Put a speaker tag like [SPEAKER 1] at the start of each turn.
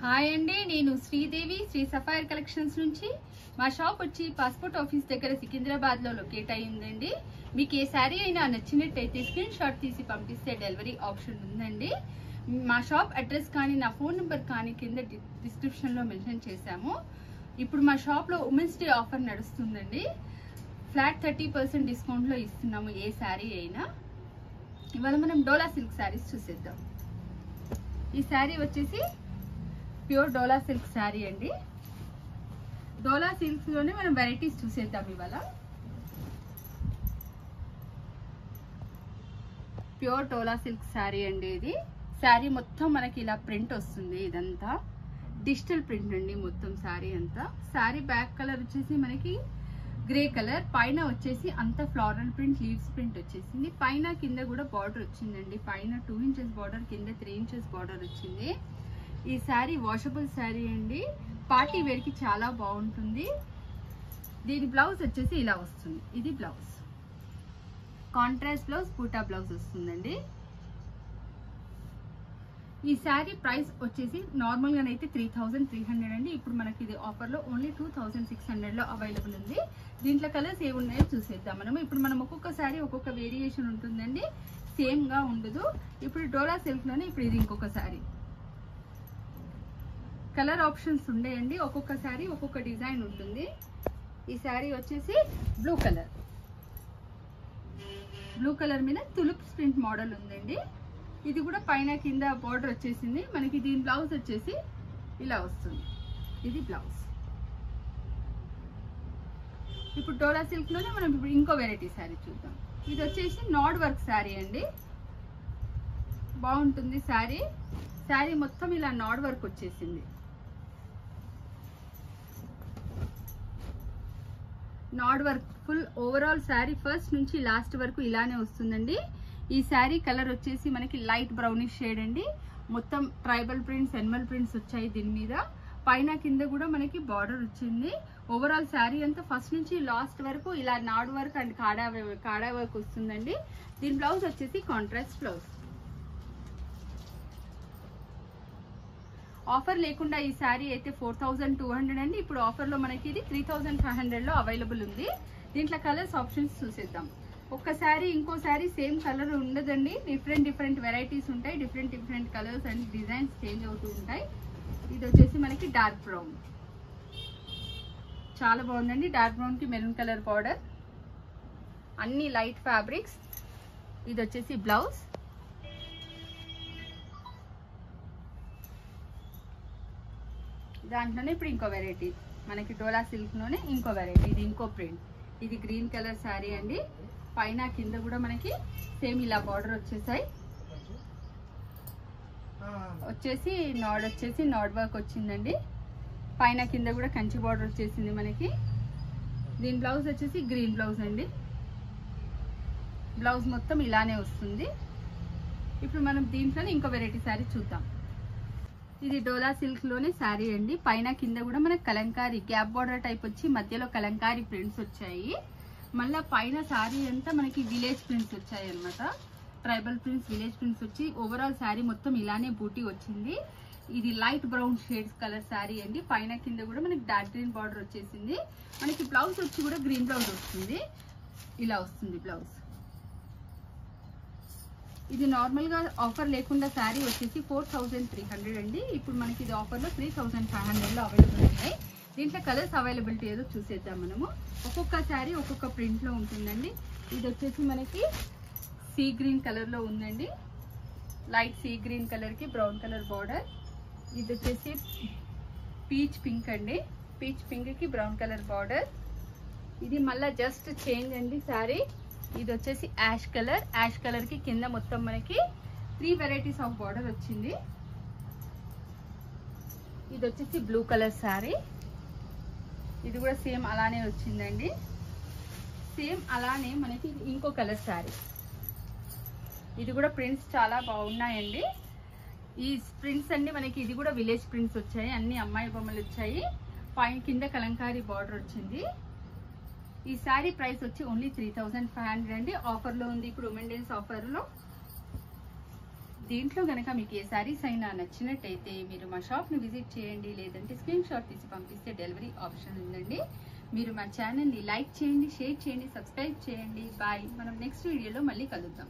[SPEAKER 1] Hi అండి, నేను Sridevi Shri sapphire collections నుంచి. మా షాప్ వచ్చి పాస్పోర్ట్ ఆఫీస్ దగ్గర సికింద్రాబాద్ లో లొకేట్ అయ్యిందండి. మీకు ఏ శారీ అయినా నచ్చినట్టయితే స్క్రీన్ షాట్ తీసి పంపిస్తే డెలివరీ ఆప్షన్ ఉందండి. మా షాప్ అడ్రస్ కానీ నా ఫోన్ నెంబర్ కానీ కింద డిస్క్రిప్షన్ లో మెన్షన్ చేశాము. ఇప్పుడు మా షాప్ లో ఉమెన్స్ డే ఆఫర్ నడుస్తుందండి. ఫ్లాట్ 30% డిస్కౌంట్ లో ఇస్తున్నాము ఏ శారీ అయినా. ఇవాళ మనం డోలా సిల్క్ శారీస్ చూసేద్దాం. ఈ శారీ వచ్చేసి ప్యూర్ డోలా సిల్క్ శారీ అండి. డోలా సిల్క్స్ లోనే మనం వెరైటీస్ చూసేద్దాం. ఇవాళ ప్యూర్ డోలా సిల్క్ శారీ అండి. ఇది శారీ మొత్తం మనకి ఇలా ప్రింట్ వస్తుంది. ఇదంతా డిజిటల్ ప్రింట్ అండి మొత్తం శారీ అంతా. శారీ బ్యాక్ కలర్ వచ్చేసి మనకి గ్రే కలర్, పైన వచ్చేసి అంత ఫ్లోరల్ ప్రింట్, లీవ్స్ ప్రింట్ వచ్చేసింది. పైన కింద కూడా బార్డర్ వచ్చిందండి. పైన 2 ఇంచెస్ బార్డర్, కింద 3 ఇంచెస్ బార్డర్ వచ్చింది. ఈ శారీ వాషబుల్ శారీ అండి. పార్టీ వేర్ కి చాలా బాగుంటుంది. దీని బ్లౌజ్ వచ్చేసి ఇలా వస్తుంది. ఇది బ్లౌజ్, కాంట్రాస్ట్ బ్లౌజ్, బూటా బ్లౌజ్ వస్తుందండి. ఈ శారీ ప్రైస్ వచ్చేసి నార్మల్ గానైతే 3300 అండి. ఇప్పుడు మనకి ఇది ఆఫర్ లో ఓన్లీ 2600 లో అవైలబుల్ ఉంది. దీంట్లో కలర్స్ ఏ ఉన్నాయో చూసేద్దాం మనం. ఇప్పుడు మనం ఒక్కొక్క శారీ ఒక్కొక్క వేరియేషన్ ఉంటుందండి, సేమ్ గా ఉండదు. ఇప్పుడు డోలా సిల్క్ లోనే ఇప్పుడు ఇది ఇంకొక శారీ. కలర్ ఆప్షన్స్ ఉండేయండి. ఒక్కొక్క శారీ ఒక్కొక్క డిజైన్ ఉంటుంది. ఈ శారీ వచ్చేసి బ్లూ కలర్, బ్లూ కలర్ మీద తులిప్స్ ప్రింట్ మోడల్ ఉందండి. ఇది కూడా పైన కింద బార్డర్ వచ్చేసింది మనకి. దీని బ్లౌజ్ వచ్చేసి ఇలా వస్తుంది. ఇది బ్లౌజ్. ఇప్పుడు డోలా సిల్క్ లోనే మనం ఇప్పుడు ఇంకో వెరైటీ శారీ చూద్దాం. ఇది వచ్చేసి నాడ్ వర్క్ శారీ అండి. బాగుంటుంది శారీ. శారీ మొత్తం ఇలా నాడ్ వర్క్ వచ్చేసింది. నాడ్ work full overall sari first నుంచి లాస్ట్ వరకు ఇలానే వస్తుందండి. ఈ శారీ కలర్ వచ్చేసి మనకి లైట్ బ్రౌనిష్ షేడ్ అండి. మొత్తం ట్రైబల్ ప్రింట్స్, ఎనిమల్ ప్రింట్స్ వచ్చాయి దీని మీద. పైన కింద కూడా మనకి బార్డర్ వచ్చింది. ఓవరాల్ శారీ అంతా ఫస్ట్ నుంచి లాస్ట్ వరకు ఇలా నాడ్ వర్క్ అండ్ కాడా వర్క్ వస్తుందండి. దీని బ్లౌజ్ వచ్చేసి కాంట్రాస్ట్ బ్లౌజ్. ఆఫర్ లేకుండా ఈ శారీ అయితే 4200 అండి. ఇప్పుడు ఆఫర్ లో మనకి ఇది 3500 లో అవైలబుల్ ఉంది. దీంట్లో కలర్స్ ఆప్షన్స్ చూసేద్దాం. ఒక్క శారీ ఇంకో శారీ సేమ్ కలర్ ఉండదండి. డిఫరెంట్ వెరైటీస్ ఉంటాయి. Different colours and designs change అవుతూ ఉంటాయి. ఇది వచ్చేసి మనకి డార్క్ బ్రౌన్, చాలా బాగుందండి. డార్క్ బ్రౌన్ కి మెరూన్ కలర్ బార్డర్, అన్ని లైట్ ఫ్యాబ్రిక్స్. ఇది వచ్చేసి బ్లౌజ్. దాంట్లోనే ఇప్పుడు ఇంకో వెరైటీ మనకి డోలా సిల్క్ లోనే ఇంకో వెరైటీ. ఇది ఇంకో ప్రింట్. ఇది గ్రీన్ కలర్ శారీ అండి. పైన కింద కూడా మనకి సేమ్ ఇలా బార్డర్ వచ్చేసాయి. వచ్చేసి నాడ్ వర్క్ వచ్చిందండి. పైన కింద కూడా కంచి బార్డర్ వచ్చేసింది మనకి. దీని బ్లౌజ్ వచ్చేసి గ్రీన్ బ్లౌజ్ అండి. బ్లౌజ్ మొత్తం ఇలానే వస్తుంది. ఇప్పుడు మనం దీంట్లోనే ఇంకో వెరైటీ శారీ చూద్దాం. ఇది డోలా సిల్క్ లోనే శారీ అండి. పైన కింద కూడా మనకి కలంకారీ గ్యాప్ బార్డర్ టైప్ వచ్చి మధ్యలో కలంకారీ ప్రింట్స్ వచ్చాయి. మళ్ళీ పైన శారీ అంతా మనకి విలేజ్ ప్రింట్స్ వచ్చాయి అనమాట. ట్రైబల్ ప్రింట్స్, విలేజ్ ప్రింట్స్ వచ్చి ఓవరాల్ శారీ మొత్తం ఇలానే బూటీ వచ్చింది. ఇది light brown shades colour sari అండి. పైన కింద కూడా మనకి డార్క్ గ్రీన్ బార్డర్ వచ్చేసింది. మనకి బ్లౌజ్ వచ్చి కూడా గ్రీన్ బ్లౌజ్ వస్తుంది. ఇలా వస్తుంది బ్లౌజ్. ఇది నార్మల్ గా ఆఫర్ లేకుండా శారీ వచ్చేసి 4300 అండి. ఇప్పుడు మనకి ఇది ఆఫర్ లో 3500 లో అవైలబుల్ ఉన్నాయి. దీంట్లో కలర్స్ అవైలబిలిటీ ఏదో చూసేద్దాం మనము. ఒక్కొక్క శారీ ఒక్కొక్క ప్రింట్ లో ఉంటుందండి. ఇది వచ్చేసి మనకి సీ గ్రీన్ కలర్ లో ఉందండి. లైట్ సీ గ్రీన్ కలర్ కి బ్రౌన్ కలర్ బార్డర్. ఇది వచ్చేసి పీచ్ పింక్ అండి. పీచ్ పింక్ కి బ్రౌన్ కలర్ బార్డర్. ఇది మళ్ళా జస్ట్ చేంజ్ అండి శారీ. ఇది వచ్చేసి యాష్ కలర్ కి కింద మొత్తం మనకి 3 వెరైటీస్ ఆఫ్ బార్డర్ వచ్చింది. ఇది వచ్చేసి బ్లూ కలర్ శారీ. ఇది కూడా సేమ్ అలానే వచ్చిందండి. సేమ్ అలానే మనకి ఇంకో కలర్ శారీ. ఇది కూడా ప్రింట్స్ చాలా బాగున్నాయండి. ఈ ప్రింట్స్ అన్ని మనకి ఇది కూడా విలేజ్ ప్రింట్స్ వచ్చాయి. అన్ని అమ్మాయి బొమ్మలు వచ్చాయి. పైన కింద కలంకారీ బార్డర్ వచ్చింది. ఈ శారీ ప్రైస్ వచ్చి ఓన్లీ 3500 అండి. ఆఫర్ లో ఉంది ఇప్పుడు ఉమెన్ డేస్ ఆఫర్ లో. దీంట్లో గనక మీకు ఏ శారీస్ అయినా నచ్చినట్టయితే మీరు మా షాప్ని విజిట్ చేయండి, లేదంటే స్క్రీన్ షాట్ తీసి పంపిస్తే డెలివరీ ఆప్షన్ ఉందండి. మీరు మా ఛానల్ని లైక్ చేయండి, షేర్ చేయండి, సబ్స్క్రైబ్ చేయండి. బాయ్. మనం నెక్స్ట్ వీడియోలో మళ్ళీ కలుద్దాం.